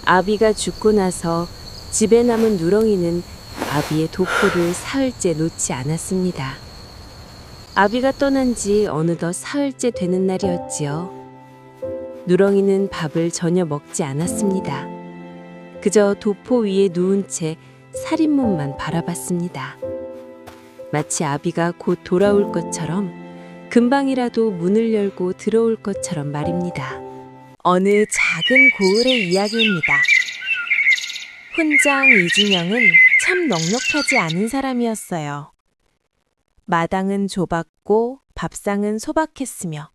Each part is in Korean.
아비가 죽고 나서 집에 남은 누렁이는 아비의 도포를 사흘째 놓지 않았습니다. 아비가 떠난 지 어느덧 사흘째 되는 날이었지요. 누렁이는 밥을 전혀 먹지 않았습니다. 그저 도포 위에 누운 채 살인문만 바라봤습니다. 마치 아비가 곧 돌아올 것처럼, 금방이라도 문을 열고 들어올 것처럼 말입니다. 어느 작은 고을의 이야기입니다. 훈장 이진영은 참 넉넉하지 않은 사람이었어요. 마당은 좁았고 밥상은 소박했으며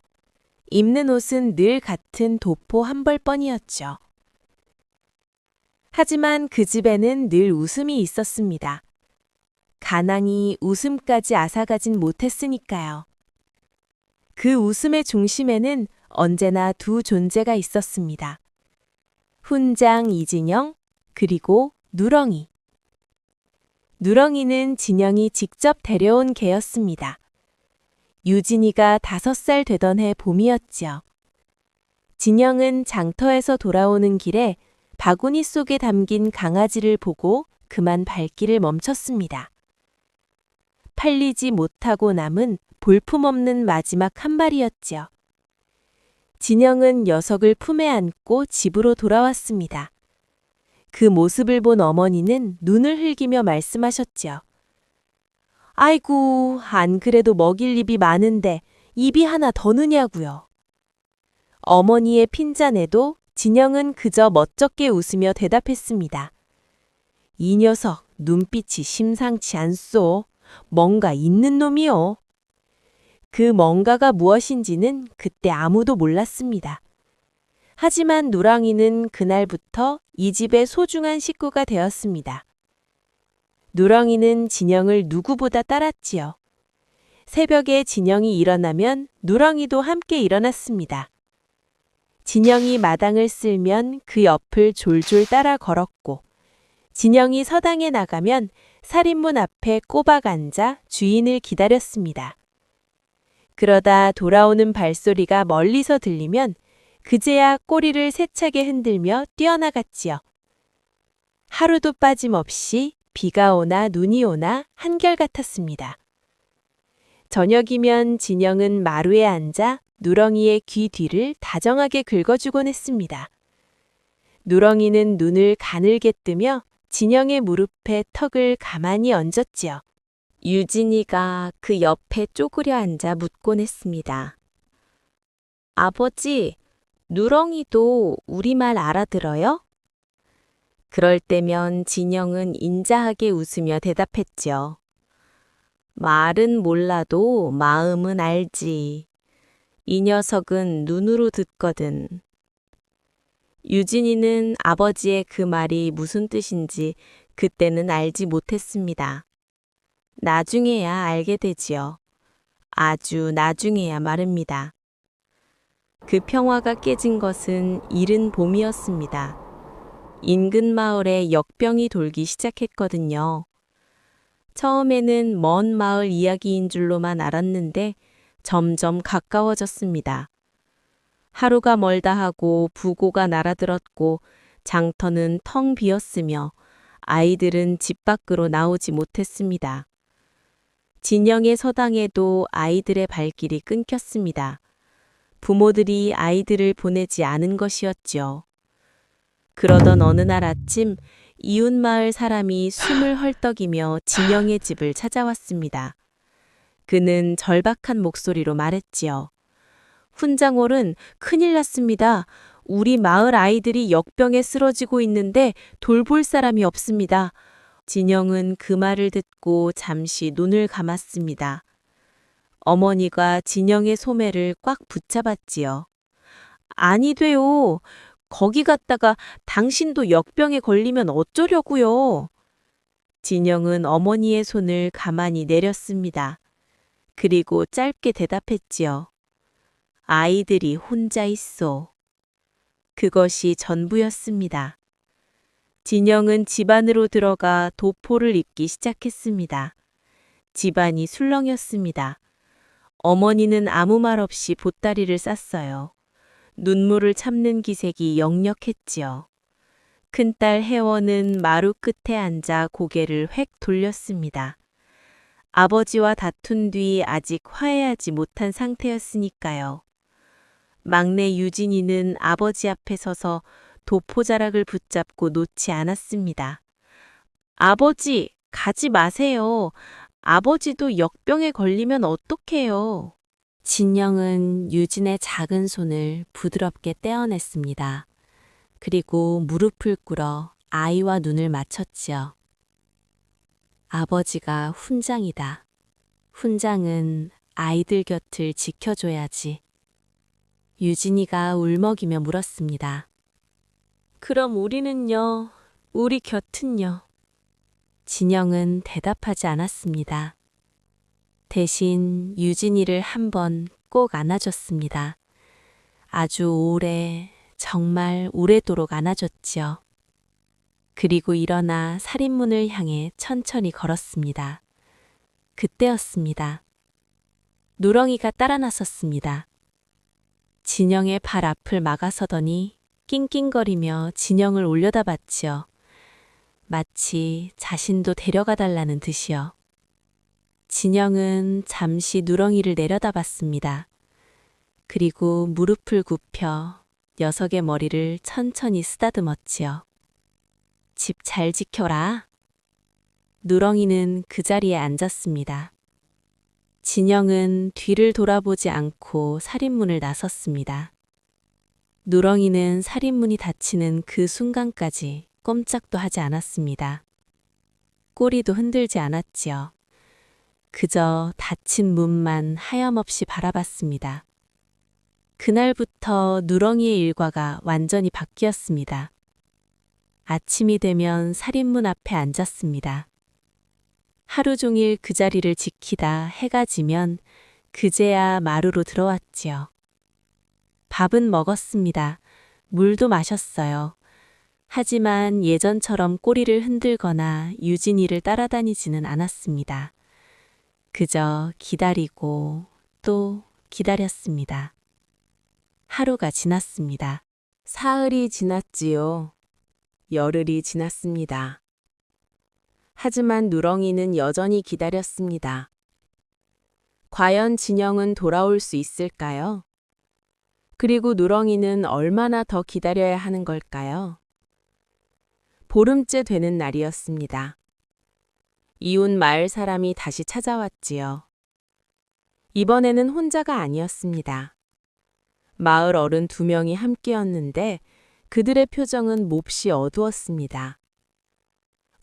입는 옷은 늘 같은 도포 한 벌뿐이었죠. 하지만 그 집에는 늘 웃음이 있었습니다. 가난이 웃음까지 앗아가진 못했으니까요. 그 웃음의 중심에는 언제나 두 존재가 있었습니다. 훈장 이진영, 그리고 누렁이. 누렁이는 진영이 직접 데려온 개였습니다. 유진이가 5살 되던 해 봄이었지요. 진영은 장터에서 돌아오는 길에 바구니 속에 담긴 강아지를 보고 그만 발길을 멈췄습니다. 팔리지 못하고 남은 볼품없는 마지막 한 마리였지요. 진영은 녀석을 품에 안고 집으로 돌아왔습니다. 그 모습을 본 어머니는 눈을 흘기며 말씀하셨지요. 아이고, 안 그래도 먹일 입이 많은데 입이 하나 더 느냐고요. 어머니의 핀잔에도 진영은 그저 멋쩍게 웃으며 대답했습니다. 이 녀석 눈빛이 심상치 않소. 뭔가 있는 놈이요. 그 뭔가가 무엇인지는 그때 아무도 몰랐습니다. 하지만 누렁이는 그날부터 이 집의 소중한 식구가 되었습니다. 누렁이는 진영을 누구보다 따랐지요. 새벽에 진영이 일어나면 누렁이도 함께 일어났습니다. 진영이 마당을 쓸면 그 옆을 졸졸 따라 걸었고, 진영이 서당에 나가면 살인문 앞에 꼬박 앉아 주인을 기다렸습니다. 그러다 돌아오는 발소리가 멀리서 들리면 그제야 꼬리를 세차게 흔들며 뛰어나갔지요. 하루도 빠짐없이 비가 오나 눈이 오나 한결같았습니다. 저녁이면 진영은 마루에 앉아 누렁이의 귀 뒤를 다정하게 긁어주곤 했습니다. 누렁이는 눈을 가늘게 뜨며 진영의 무릎에 턱을 가만히 얹었지요. 유진이가 그 옆에 쪼그려 앉아 묻곤 했습니다. 아버지, 누렁이도 우리말 알아들어요? 그럴 때면 진영은 인자하게 웃으며 대답했죠. 말은 몰라도 마음은 알지. 이 녀석은 눈으로 듣거든. 유진이는 아버지의 그 말이 무슨 뜻인지 그때는 알지 못했습니다. 나중에야 알게 되지요. 아주 나중에야 말입니다. 그 평화가 깨진 것은 이른 봄이었습니다. 인근 마을에 역병이 돌기 시작했거든요. 처음에는 먼 마을 이야기인 줄로만 알았는데 점점 가까워졌습니다. 하루가 멀다 하고 부고가 날아들었고 장터는 텅 비었으며 아이들은 집 밖으로 나오지 못했습니다. 진영의 서당에도 아이들의 발길이 끊겼습니다. 부모들이 아이들을 보내지 않은 것이었죠. 그러던 어느 날 아침 이웃 마을 사람이 숨을 헐떡이며 진영의 집을 찾아왔습니다. 그는 절박한 목소리로 말했지요. 훈장홀은 큰일 났습니다. 우리 마을 아이들이 역병에 쓰러지고 있는데 돌볼 사람이 없습니다. 진영은 그 말을 듣고 잠시 눈을 감았습니다. 어머니가 진영의 소매를 꽉 붙잡았지요. 아니 돼요. 거기 갔다가 당신도 역병에 걸리면 어쩌려고요. 진영은 어머니의 손을 가만히 내렸습니다. 그리고 짧게 대답했지요. 아이들이 혼자 있어. 그것이 전부였습니다. 진영은 집 안으로 들어가 도포를 입기 시작했습니다. 집안이 술렁였습니다. 어머니는 아무 말 없이 보따리를 쌌어요. 눈물을 참는 기색이 역력했지요. 큰딸 혜원은 마루 끝에 앉아 고개를 획 돌렸습니다. 아버지와 다툰 뒤 아직 화해하지 못한 상태였으니까요. 막내 유진이는 아버지 앞에 서서 도포자락을 붙잡고 놓지 않았습니다. 아버지, 가지 마세요. 아버지도 역병에 걸리면 어떡해요. 진영은 유진의 작은 손을 부드럽게 떼어냈습니다. 그리고 무릎을 꿇어 아이와 눈을 맞췄지요. 아버지가 훈장이다. 훈장은 아이들 곁을 지켜줘야지. 유진이가 울먹이며 물었습니다. 그럼 우리는요? 우리 곁은요? 진영은 대답하지 않았습니다. 대신 유진이를 한 번 꼭 안아줬습니다. 아주 오래, 정말 오래도록 안아줬지요. 그리고 일어나 살인문을 향해 천천히 걸었습니다. 그때였습니다. 누렁이가 따라 나섰습니다. 진영의 발 앞을 막아서더니 낑낑거리며 진영을 올려다봤지요. 마치 자신도 데려가 달라는 듯이요. 진영은 잠시 누렁이를 내려다봤습니다. 그리고 무릎을 굽혀 녀석의 머리를 천천히 쓰다듬었지요. 집 잘 지켜라. 누렁이는 그 자리에 앉았습니다. 진영은 뒤를 돌아보지 않고 살인문을 나섰습니다. 누렁이는 살인문이 닫히는 그 순간까지 꼼짝도 하지 않았습니다. 꼬리도 흔들지 않았지요. 그저 닫힌 문만 하염없이 바라봤습니다. 그날부터 누렁이의 일과가 완전히 바뀌었습니다. 아침이 되면 살인문 앞에 앉았습니다. 하루 종일 그 자리를 지키다 해가 지면 그제야 마루로 들어왔지요. 밥은 먹었습니다. 물도 마셨어요. 하지만 예전처럼 꼬리를 흔들거나 유진이를 따라다니지는 않았습니다. 그저 기다리고 또 기다렸습니다. 하루가 지났습니다. 사흘이 지났지요. 열흘이 지났습니다. 하지만 누렁이는 여전히 기다렸습니다. 과연 진영은 돌아올 수 있을까요? 그리고 누렁이는 얼마나 더 기다려야 하는 걸까요? 보름째 되는 날이었습니다. 이웃 마을 사람이 다시 찾아왔지요. 이번에는 혼자가 아니었습니다. 마을 어른 2명이 함께였는데 그들의 표정은 몹시 어두웠습니다.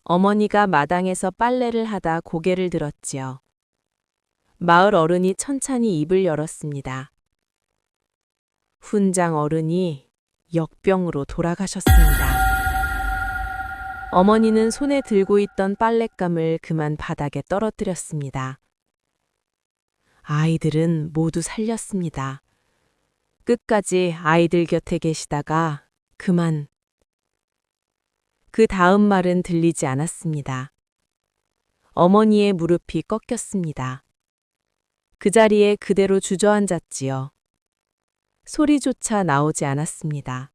어머니가 마당에서 빨래를 하다 고개를 들었지요. 마을 어른이 천천히 입을 열었습니다. 훈장 어른이 역병으로 돌아가셨습니다. 어머니는 손에 들고 있던 빨랫감을 그만 바닥에 떨어뜨렸습니다. 아이들은 모두 살렸습니다. 끝까지 아이들 곁에 계시다가 그만. 그 다음 말은 들리지 않았습니다. 어머니의 무릎이 꺾였습니다. 그 자리에 그대로 주저앉았지요. 소리조차 나오지 않았습니다.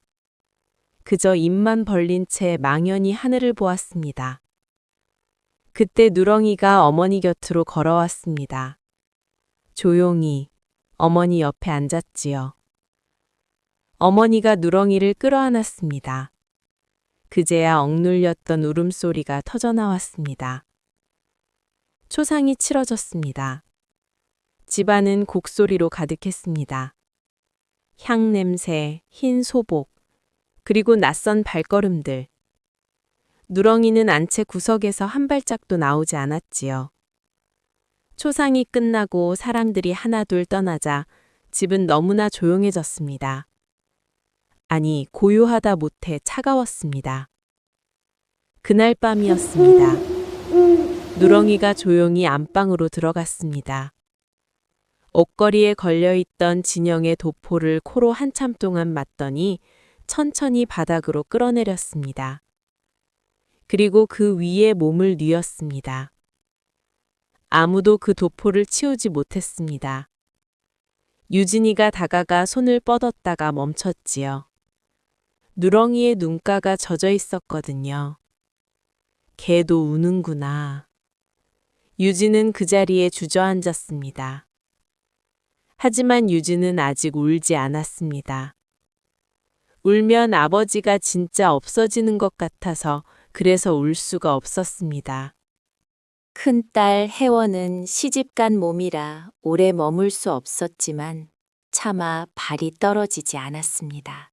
그저 입만 벌린 채 망연히 하늘을 보았습니다. 그때 누렁이가 어머니 곁으로 걸어왔습니다. 조용히 어머니 옆에 앉았지요. 어머니가 누렁이를 끌어안았습니다. 그제야 억눌렸던 울음소리가 터져나왔습니다. 초상이 치러졌습니다. 집안은 곡소리로 가득했습니다. 향냄새, 흰 소복, 그리고 낯선 발걸음들. 누렁이는 안채 구석에서 한 발짝도 나오지 않았지요. 초상이 끝나고 사람들이 하나둘 떠나자 집은 너무나 조용해졌습니다. 아니, 고요하다 못해 차가웠습니다. 그날 밤이었습니다. 누렁이가 조용히 안방으로 들어갔습니다. 옷걸이에 걸려있던 진영의 도포를 코로 한참 동안 맞더니 천천히 바닥으로 끌어내렸습니다. 그리고 그 위에 몸을 뉘었습니다. 아무도 그 도포를 치우지 못했습니다. 유진이가 다가가 손을 뻗었다가 멈췄지요. 누렁이의 눈가가 젖어 있었거든요. 걔도 우는구나. 유진은 그 자리에 주저앉았습니다. 하지만 유진은 아직 울지 않았습니다. 울면 아버지가 진짜 없어지는 것 같아서 그래서 울 수가 없었습니다. 큰딸 혜원은 시집간 몸이라 오래 머물 수 없었지만 차마 발이 떨어지지 않았습니다.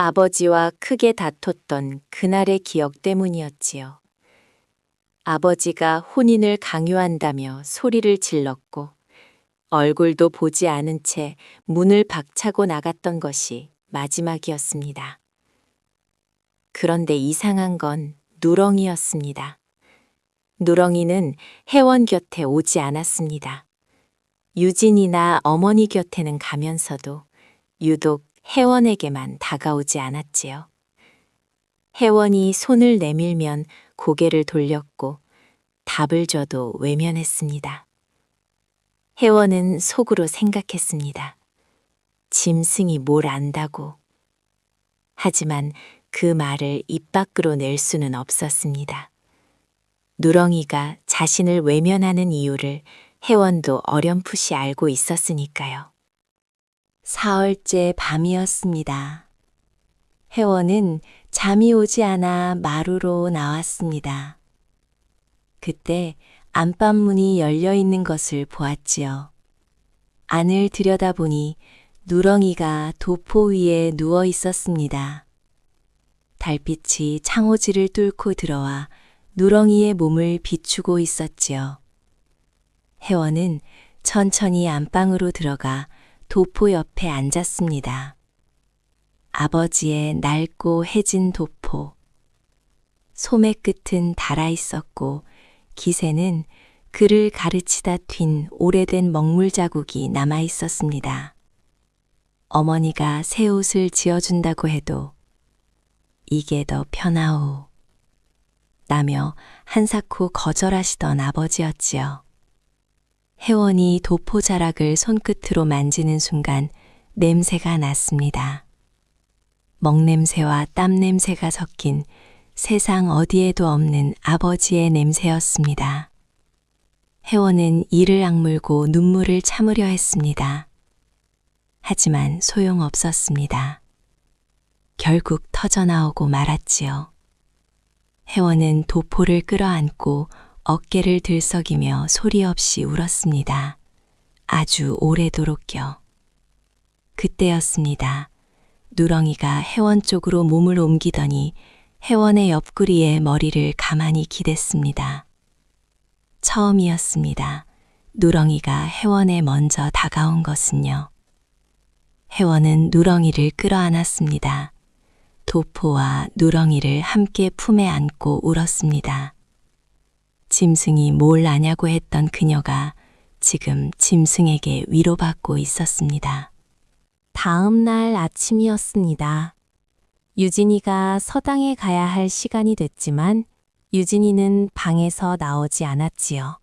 아버지와 크게 다퉜던 그날의 기억 때문이었지요. 아버지가 혼인을 강요한다며 소리를 질렀고 얼굴도 보지 않은 채 문을 박차고 나갔던 것이 마지막이었습니다. 그런데 이상한 건 누렁이였습니다. 누렁이는 혜원 곁에 오지 않았습니다. 유진이나 어머니 곁에는 가면서도 유독 혜원에게만 다가오지 않았지요. 혜원이 손을 내밀면 고개를 돌렸고 답을 줘도 외면했습니다. 혜원은 속으로 생각했습니다. 짐승이 뭘 안다고. 하지만 그 말을 입 밖으로 낼 수는 없었습니다. 누렁이가 자신을 외면하는 이유를 혜원도 어렴풋이 알고 있었으니까요. 사흘째 밤이었습니다. 혜원은 잠이 오지 않아 마루로 나왔습니다. 그때 안방문이 열려 있는 것을 보았지요. 안을 들여다보니 누렁이가 도포 위에 누워 있었습니다. 달빛이 창호지를 뚫고 들어와 누렁이의 몸을 비추고 있었지요. 혜원은 천천히 안방으로 들어가 도포 옆에 앉았습니다. 아버지의 낡고 해진 도포. 소매 끝은 닳아 있었고 깃에는 그를 가르치다 튄 오래된 먹물 자국이 남아 있었습니다. 어머니가 새 옷을 지어준다고 해도 이게 더 편하오 라며 한사코 거절하시던 아버지였지요. 혜원이 도포 자락을 손끝으로 만지는 순간 냄새가 났습니다. 먹냄새와 땀냄새가 섞인 세상 어디에도 없는 아버지의 냄새였습니다. 혜원은 이를 악물고 눈물을 참으려 했습니다. 하지만 소용없었습니다. 결국 터져나오고 말았지요. 혜원은 도포를 끌어안고 어깨를 들썩이며 소리 없이 울었습니다. 아주 오래도록요. 그때였습니다. 누렁이가 혜원 쪽으로 몸을 옮기더니 혜원의 옆구리에 머리를 가만히 기댔습니다. 처음이었습니다. 누렁이가 혜원에 먼저 다가온 것은요. 혜원은 누렁이를 끌어안았습니다. 도포와 누렁이를 함께 품에 안고 울었습니다. 짐승이 뭘 아냐고 했던 그녀가 지금 짐승에게 위로받고 있었습니다. 다음 날 아침이었습니다. 유진이가 서당에 가야 할 시간이 됐지만 유진이는 방에서 나오지 않았지요.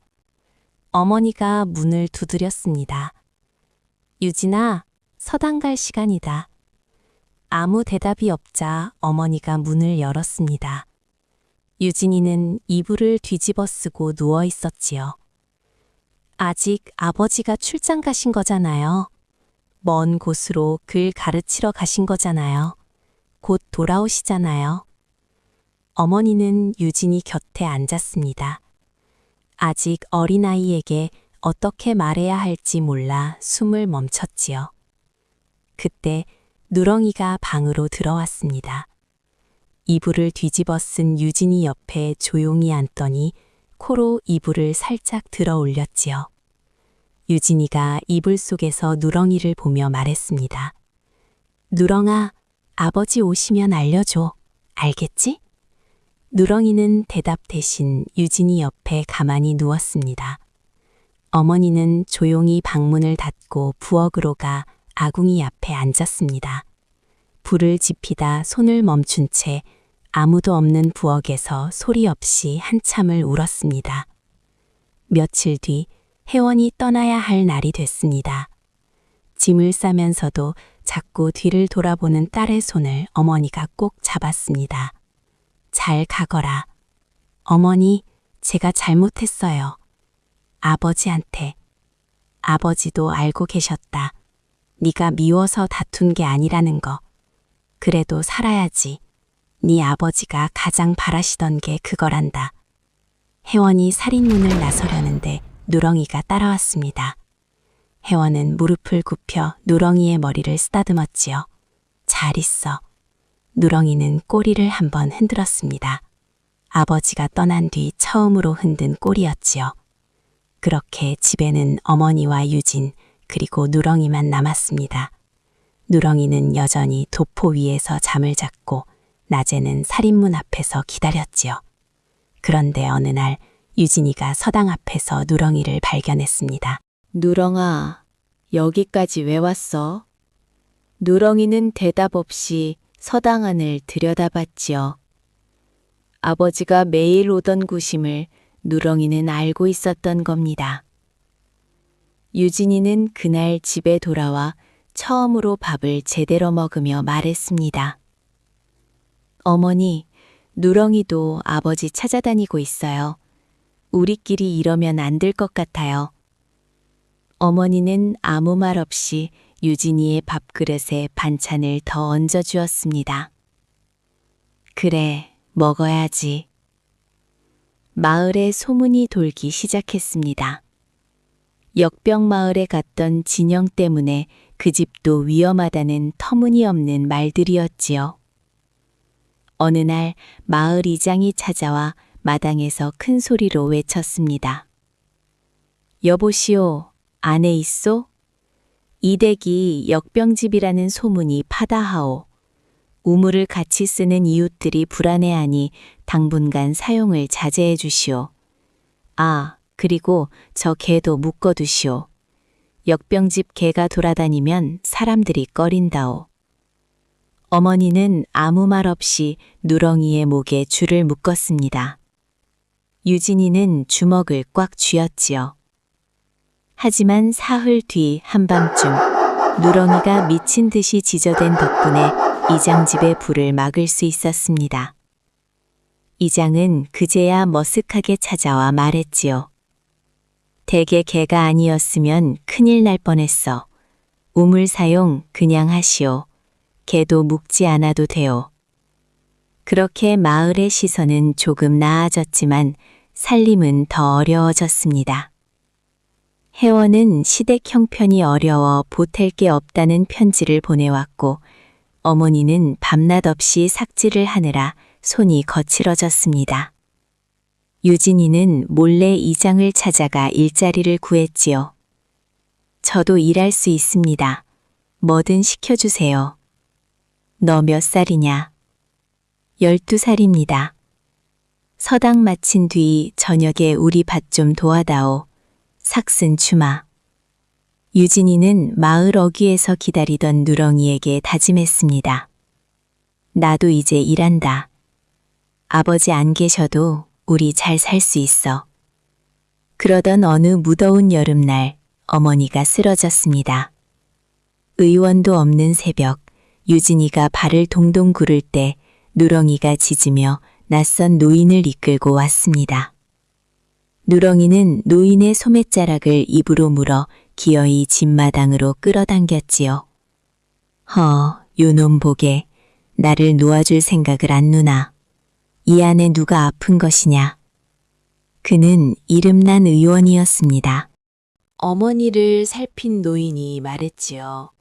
어머니가 문을 두드렸습니다. 유진아, 서당 갈 시간이다. 아무 대답이 없자 어머니가 문을 열었습니다. 유진이는 이불을 뒤집어 쓰고 누워 있었지요. 아직 아버지가 출장 가신 거잖아요. 먼 곳으로 글 가르치러 가신 거잖아요. 곧 돌아오시잖아요. 어머니는 유진이 곁에 앉았습니다. 아직 어린아이에게 어떻게 말해야 할지 몰라 숨을 멈췄지요. 그때 누렁이가 방으로 들어왔습니다. 이불을 뒤집어 쓴 유진이 옆에 조용히 앉더니 코로 이불을 살짝 들어 올렸지요. 유진이가 이불 속에서 누렁이를 보며 말했습니다. 누렁아, 아버지 오시면 알려줘. 알겠지? 누렁이는 대답 대신 유진이 옆에 가만히 누웠습니다. 어머니는 조용히 방문을 닫고 부엌으로 가 아궁이 앞에 앉았습니다. 불을 지피다 손을 멈춘 채 아무도 없는 부엌에서 소리 없이 한참을 울었습니다. 며칠 뒤 혜원이 떠나야 할 날이 됐습니다. 짐을 싸면서도 자꾸 뒤를 돌아보는 딸의 손을 어머니가 꼭 잡았습니다. 잘 가거라. 어머니, 제가 잘못했어요. 아버지한테. 아버지도 알고 계셨다. 네가 미워서 다툰 게 아니라는 거. 그래도 살아야지. 네 아버지가 가장 바라시던 게 그거란다. 혜원이 살인문을 나서려는데 누렁이가 따라왔습니다. 혜원은 무릎을 굽혀 누렁이의 머리를 쓰다듬었지요. 잘 있어. 누렁이는 꼬리를 한번 흔들었습니다. 아버지가 떠난 뒤 처음으로 흔든 꼬리였지요. 그렇게 집에는 어머니와 유진 그리고 누렁이만 남았습니다. 누렁이는 여전히 도포 위에서 잠을 잤고 낮에는 살인문 앞에서 기다렸지요. 그런데 어느 날 유진이가 서당 앞에서 누렁이를 발견했습니다. 누렁아, 여기까지 왜 왔어? 누렁이는 대답 없이 서당 안을 들여다봤지요. 아버지가 매일 오던 곳임을 누렁이는 알고 있었던 겁니다. 유진이는 그날 집에 돌아와 처음으로 밥을 제대로 먹으며 말했습니다. 어머니, 누렁이도 아버지 찾아다니고 있어요. 우리끼리 이러면 안 될 것 같아요. 어머니는 아무 말 없이 유진이의 밥그릇에 반찬을 더 얹어주었습니다. 그래, 먹어야지. 마을에 소문이 돌기 시작했습니다. 역병마을에 갔던 진영 때문에 그 집도 위험하다는 터무니없는 말들이었지요. 어느 날 마을 이장이 찾아와 마당에서 큰 소리로 외쳤습니다. 여보시오, 안에 있소? 이 댁이 역병집이라는 소문이 파다하오. 우물을 같이 쓰는 이웃들이 불안해하니 당분간 사용을 자제해 주시오. 아, 그리고 저 개도 묶어두시오. 역병집 개가 돌아다니면 사람들이 꺼린다오. 어머니는 아무 말 없이 누렁이의 목에 줄을 묶었습니다. 유진이는 주먹을 꽉 쥐었지요. 하지만 사흘 뒤 한밤중 누렁이가 미친 듯이 지저댄 덕분에 이장집의 불을 막을 수 있었습니다. 이장은 그제야 머쓱하게 찾아와 말했지요. 댁의 개가 아니었으면 큰일 날 뻔했어. 우물 사용 그냥 하시오. 개도 묵지 않아도 돼요. 그렇게 마을의 시선은 조금 나아졌지만 살림은 더 어려워졌습니다. 혜원은 시댁 형편이 어려워 보탤 게 없다는 편지를 보내왔고 어머니는 밤낮 없이 삭지를 하느라 손이 거칠어졌습니다. 유진이는 몰래 이장을 찾아가 일자리를 구했지요. 저도 일할 수 있습니다. 뭐든 시켜주세요. 너 몇 살이냐? 12살입니다. 서당 마친 뒤 저녁에 우리 밭 좀 도와다오. 삭슨 추마. 유진이는 마을 어귀에서 기다리던 누렁이에게 다짐했습니다. 나도 이제 일한다. 아버지 안 계셔도 우리 잘 살 수 있어. 그러던 어느 무더운 여름날 어머니가 쓰러졌습니다. 의원도 없는 새벽 유진이가 발을 동동 구를 때 누렁이가 짖으며 낯선 노인을 이끌고 왔습니다. 누렁이는 노인의 소매자락을 입으로 물어 기어이 집마당으로 끌어당겼지요. 요놈 보게 나를 놓아줄 생각을 안 누나. 이 안에 누가 아픈 것이냐. 그는 이름난 의원이었습니다. 어머니를 살핀 노인이 말했지요.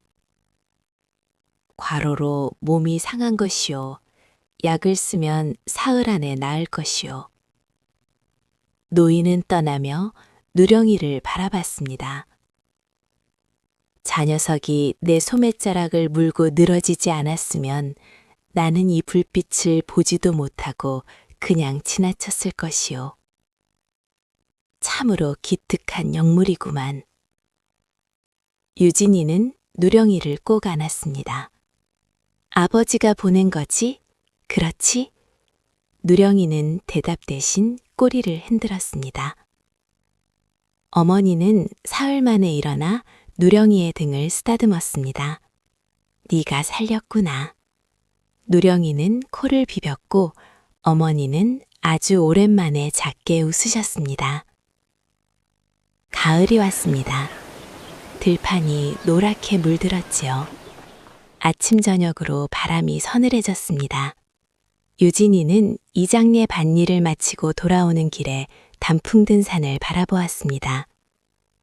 과로로 몸이 상한 것이요. 약을 쓰면 사흘 안에 나을 것이요. 노인은 떠나며 누렁이를 바라봤습니다. 자녀석이 내 소매자락을 물고 늘어지지 않았으면 나는 이 불빛을 보지도 못하고 그냥 지나쳤을 것이요. 참으로 기특한 영물이구만. 유진이는 누렁이를 꼭 안았습니다. 아버지가 보낸 거지? 그렇지? 누렁이는 대답 대신 꼬리를 흔들었습니다. 어머니는 사흘 만에 일어나 누렁이의 등을 쓰다듬었습니다. 네가 살렸구나. 누렁이는 코를 비볐고 어머니는 아주 오랜만에 작게 웃으셨습니다. 가을이 왔습니다. 들판이 노랗게 물들었지요. 아침 저녁으로 바람이 서늘해졌습니다. 유진이는 이장례 밭일을 마치고 돌아오는 길에 단풍 든 산을 바라보았습니다.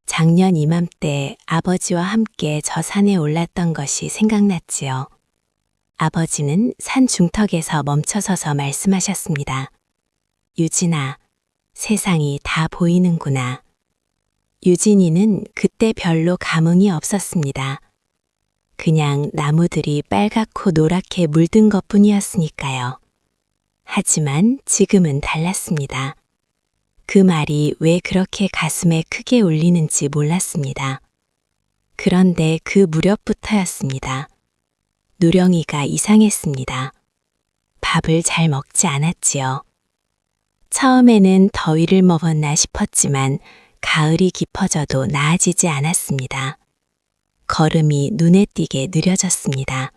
작년 이맘때 아버지와 함께 저 산에 올랐던 것이 생각났지요. 아버지는 산 중턱에서 멈춰서서 말씀하셨습니다. 유진아, 세상이 다 보이는구나. 유진이는 그때 별로 감흥이 없었습니다. 그냥 나무들이 빨갛고 노랗게 물든 것뿐이었으니까요. 하지만 지금은 달랐습니다. 그 말이 왜 그렇게 가슴에 크게 울리는지 몰랐습니다. 그런데 그 무렵부터였습니다. 누렁이가 이상했습니다. 밥을 잘 먹지 않았지요. 처음에는 더위를 먹었나 싶었지만 가을이 깊어져도 나아지지 않았습니다. 걸음이 눈에 띄게 느려졌습니다.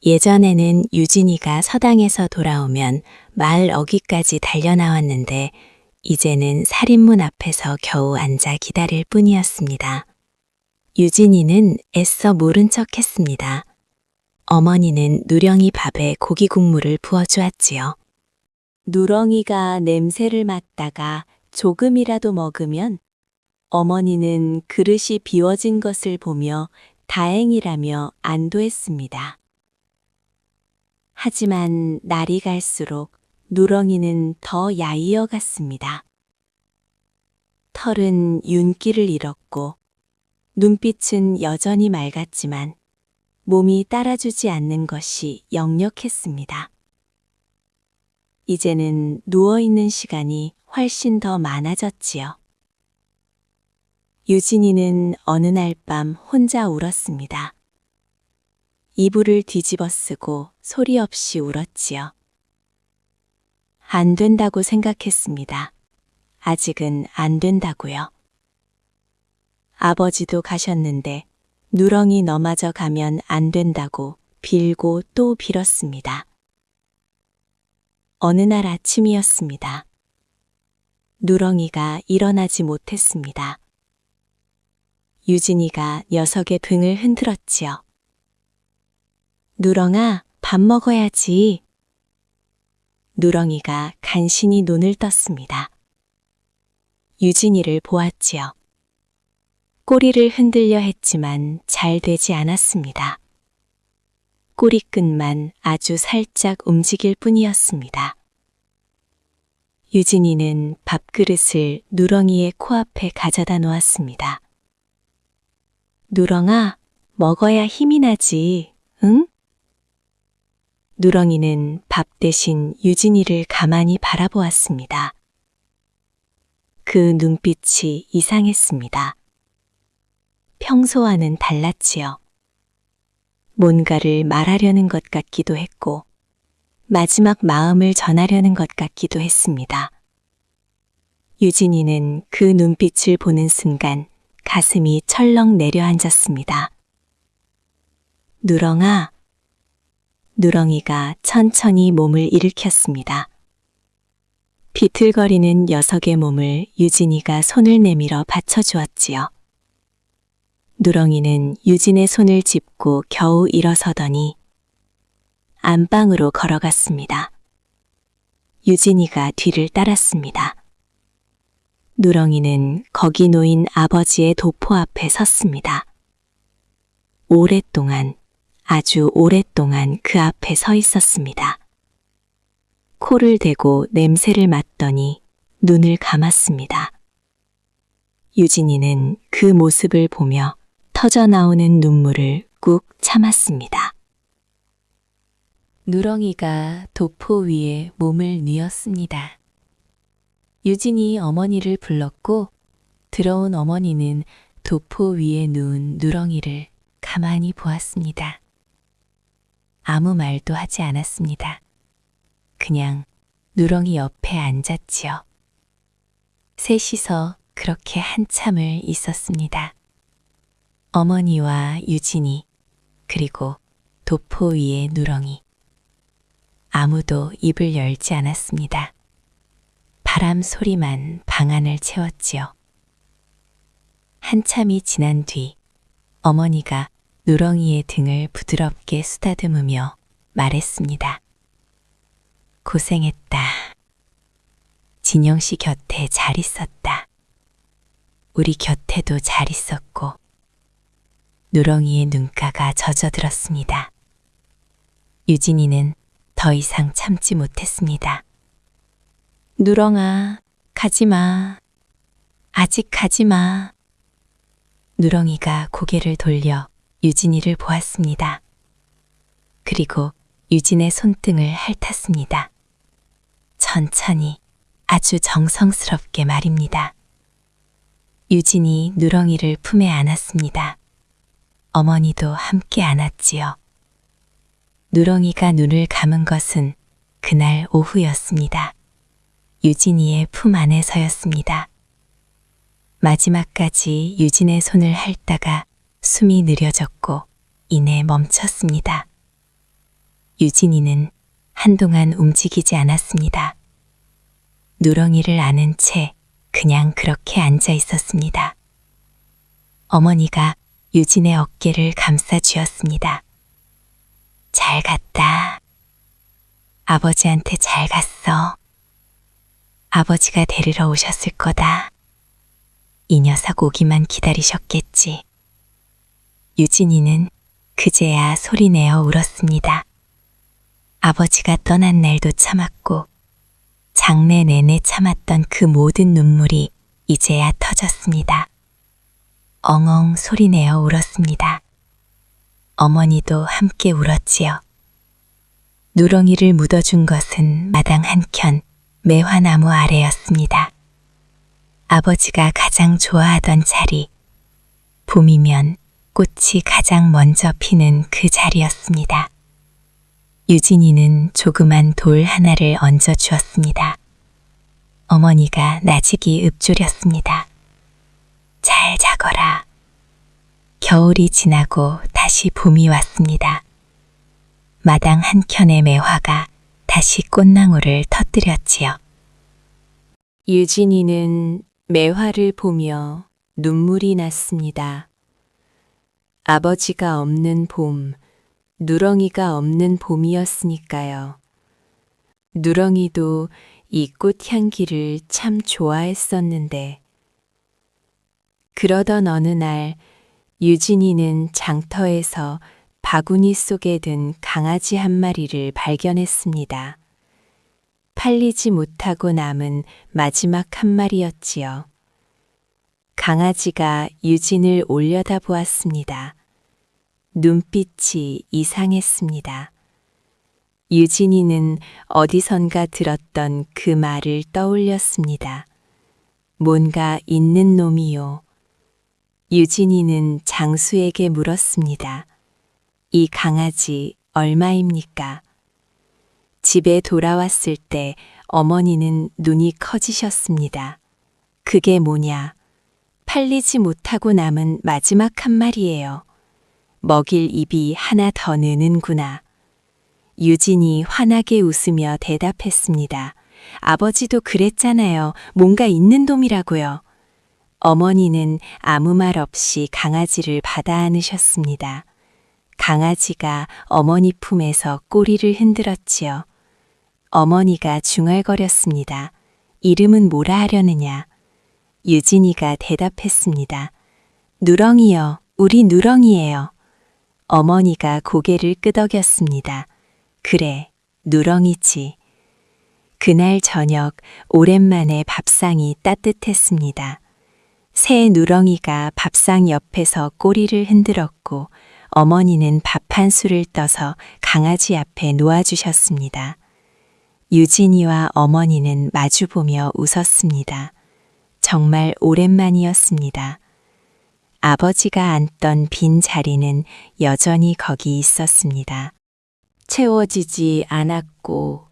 예전에는 유진이가 서당에서 돌아오면 마을 어귀까지 달려나왔는데 이제는 살인문 앞에서 겨우 앉아 기다릴 뿐이었습니다. 유진이는 애써 모른 척 했습니다. 어머니는 누렁이 밥에 고기 국물을 부어주었지요. 누렁이가 냄새를 맡다가 조금이라도 먹으면 어머니는 그릇이 비워진 것을 보며 다행이라며 안도했습니다. 하지만 날이 갈수록 누렁이는 더 야이어 갔습니다. 털은 윤기를 잃었고 눈빛은 여전히 맑았지만 몸이 따라주지 않는 것이 역력했습니다. 이제는 누워있는 시간이 훨씬 더 많아졌지요. 유진이는 어느 날 밤 혼자 울었습니다. 이불을 뒤집어 쓰고 소리 없이 울었지요. 안 된다고 생각했습니다. 아직은 안 된다고요. 아버지도 가셨는데 누렁이 너마저 가면 안 된다고 빌고 또 빌었습니다. 어느 날 아침이었습니다. 누렁이가 일어나지 못했습니다. 유진이가 녀석의 등을 흔들었지요. 누렁아, 밥 먹어야지. 누렁이가 간신히 눈을 떴습니다. 유진이를 보았지요. 꼬리를 흔들려 했지만 잘 되지 않았습니다. 꼬리끝만 아주 살짝 움직일 뿐이었습니다. 유진이는 밥그릇을 누렁이의 코앞에 가져다 놓았습니다. 누렁아, 먹어야 힘이 나지, 응? 누렁이는 밥 대신 유진이를 가만히 바라보았습니다. 그 눈빛이 이상했습니다. 평소와는 달랐지요. 뭔가를 말하려는 것 같기도 했고, 마지막 마음을 전하려는 것 같기도 했습니다. 유진이는 그 눈빛을 보는 순간 가슴이 철렁 내려앉았습니다. 누렁아, 누렁이가 천천히 몸을 일으켰습니다. 비틀거리는 녀석의 몸을 유진이가 손을 내밀어 받쳐주었지요. 누렁이는 유진의 손을 짚고 겨우 일어서더니 안방으로 걸어갔습니다. 유진이가 뒤를 따랐습니다. 누렁이는 거기 놓인 아버지의 도포 앞에 섰습니다. 오랫동안, 아주 오랫동안 그 앞에 서 있었습니다. 코를 대고 냄새를 맡더니 눈을 감았습니다. 유진이는 그 모습을 보며 터져나오는 눈물을 꾹 참았습니다. 누렁이가 도포 위에 몸을 뉘었습니다. 유진이 어머니를 불렀고 들어온 어머니는 도포 위에 누운 누렁이를 가만히 보았습니다. 아무 말도 하지 않았습니다. 그냥 누렁이 옆에 앉았지요. 셋이서 그렇게 한참을 있었습니다. 어머니와 유진이, 그리고 도포 위의 누렁이. 아무도 입을 열지 않았습니다. 바람 소리만 방안을 채웠지요. 한참이 지난 뒤 어머니가 누렁이의 등을 부드럽게 쓰다듬으며 말했습니다. 고생했다. 진영 씨 곁에 잘 있었다. 우리 곁에도 잘 있었고. 누렁이의 눈가가 젖어들었습니다. 유진이는 더 이상 참지 못했습니다. 누렁아, 가지마. 아직 가지마. 누렁이가 고개를 돌려 유진이를 보았습니다. 그리고 유진의 손등을 핥았습니다. 천천히, 아주 정성스럽게 말입니다. 유진이 누렁이를 품에 안았습니다. 어머니도 함께 안았지요. 누렁이가 눈을 감은 것은 그날 오후였습니다. 유진이의 품 안에서였습니다. 마지막까지 유진의 손을 핥다가 숨이 느려졌고 이내 멈췄습니다. 유진이는 한동안 움직이지 않았습니다. 누렁이를 안은 채 그냥 그렇게 앉아 있었습니다. 어머니가 유진의 어깨를 감싸 쥐었습니다. 잘 갔다. 아버지한테 잘 갔어. 아버지가 데리러 오셨을 거다. 이 녀석 오기만 기다리셨겠지. 유진이는 그제야 소리내어 울었습니다. 아버지가 떠난 날도 참았고 장래 내내 참았던 그 모든 눈물이 이제야 터졌습니다. 엉엉 소리내어 울었습니다. 어머니도 함께 울었지요. 누렁이를 묻어준 것은 마당 한켠 매화나무 아래였습니다. 아버지가 가장 좋아하던 자리, 봄이면 꽃이 가장 먼저 피는 그 자리였습니다. 유진이는 조그만 돌 하나를 얹어 주었습니다. 어머니가 나직이 읊조렸습니다. 잘 자거라. 겨울이 지나고 다시 봄이 왔습니다. 마당 한켠의 매화가 다시 꽃낭울을 터뜨렸지요. 유진이는 매화를 보며 눈물이 났습니다. 아버지가 없는 봄, 누렁이가 없는 봄이었으니까요. 누렁이도 이 꽃향기를 참 좋아했었는데. 그러던 어느 날 유진이는 장터에서 바구니 속에 든 강아지 한 마리를 발견했습니다. 팔리지 못하고 남은 마지막 한 마리였지요. 강아지가 유진을 올려다보았습니다. 눈빛이 이상했습니다. 유진이는 어디선가 들었던 그 말을 떠올렸습니다. 뭔가 있는 놈이요. 유진이는 장수에게 물었습니다. 이 강아지 얼마입니까? 집에 돌아왔을 때 어머니는 눈이 커지셨습니다. 그게 뭐냐? 팔리지 못하고 남은 마지막 한 마리예요. 먹일 입이 하나 더 느는구나. 유진이 환하게 웃으며 대답했습니다. 아버지도 그랬잖아요. 뭔가 있는 놈이라고요. 어머니는 아무 말 없이 강아지를 받아 안으셨습니다. 강아지가 어머니 품에서 꼬리를 흔들었지요. 어머니가 중얼거렸습니다. 이름은 뭐라 하려느냐? 유진이가 대답했습니다. 누렁이요. 우리 누렁이에요. 어머니가 고개를 끄덕였습니다. 그래, 누렁이지. 그날 저녁 오랜만에 밥상이 따뜻했습니다. 새 누렁이가 밥상 옆에서 꼬리를 흔들었고 어머니는 밥 한 술을 떠서 강아지 앞에 놓아주셨습니다. 유진이와 어머니는 마주보며 웃었습니다. 정말 오랜만이었습니다. 아버지가 앉던 빈 자리는 여전히 거기 있었습니다. 채워지지 않았고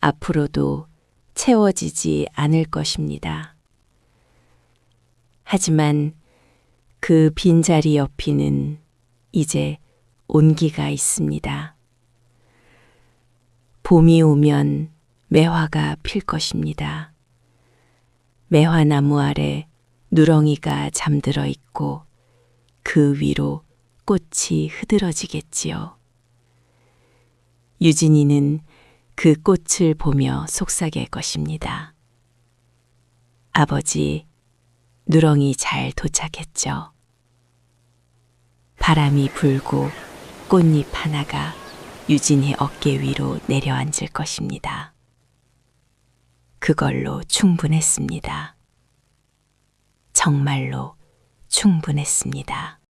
앞으로도 채워지지 않을 것입니다. 하지만 그 빈자리 옆에는 이제 온기가 있습니다. 봄이 오면 매화가 필 것입니다. 매화나무 아래 누렁이가 잠들어 있고 그 위로 꽃이 흐드러지겠지요. 유진이는 그 꽃을 보며 속삭일 것입니다. 아버지, 누렁이 잘 도착했죠. 바람이 불고 꽃잎 하나가 유진이 어깨 위로 내려앉을 것입니다. 그걸로 충분했습니다. 정말로 충분했습니다.